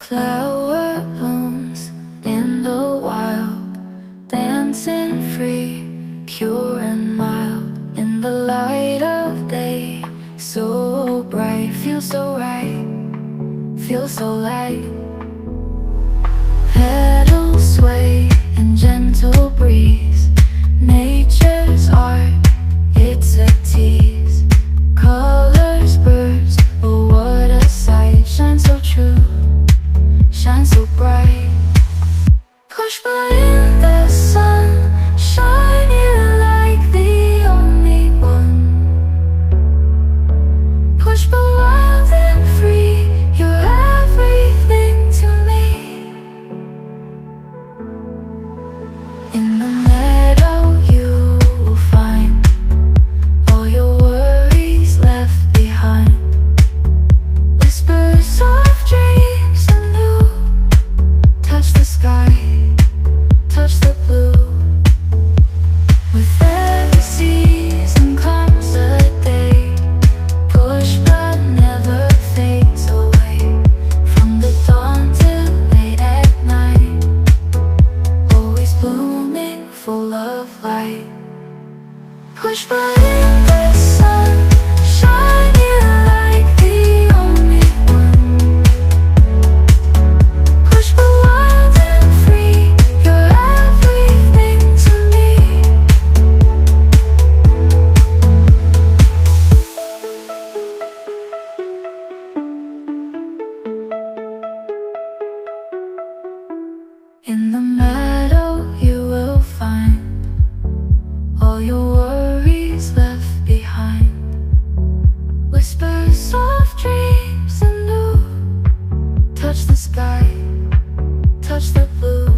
flower blooms in the wild, dancing free, pure and mild. In the light of day, so bright, feels so right, feels so light. Petals sway in gentle breeze, nature's art, it's a tease. Colors burst, oh what a sight. Shine so true, shine so bright. Push by in the sun, shining like the only one. Push by wild and free, you're everything to me. In the meadow you will find all your worries left behind. Whispers of dreams anew, touch the sky, touch the blue. With every season comes a day, push but never fades away. From the dawn till late at night, always blooming, full of light. Push but in the sun, shining like the only one. Push but wild and free, you're everything to me. In the meadow you will find all your worries left behind. Whispers of dreams anew, touch the sky, touch the blue.